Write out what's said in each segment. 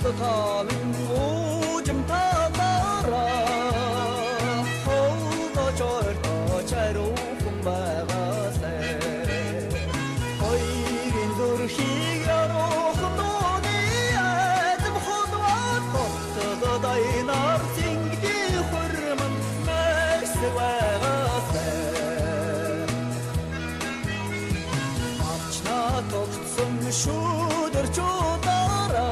талын уужим талаараа ховдож ордож ариухан байгаасай хоёрын зүрхийг яруухан дууны айдам холваад хотод айнаар зингийн хурман мэс байгаасай авчнаа тогтсон шүүдэр чудаараа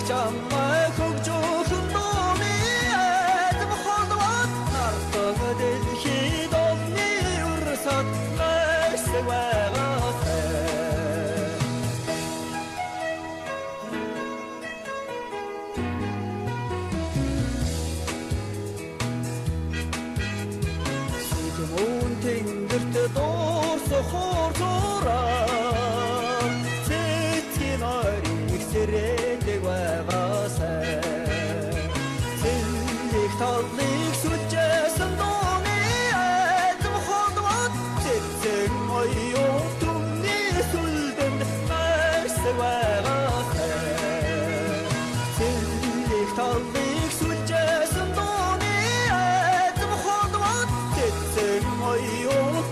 Jamai khogjohun nomi adam kholwat nartog delhi domni ursat meswagate Sidmun tengdirt dorso khortora Zetkinari iksirete gwagase Zillik tallik succesan doni Edem khodvat Zetseng oyyum tumni sulden Merse gwagase Zillik tallik succesan doni Edem khodvat Zetseng oyyum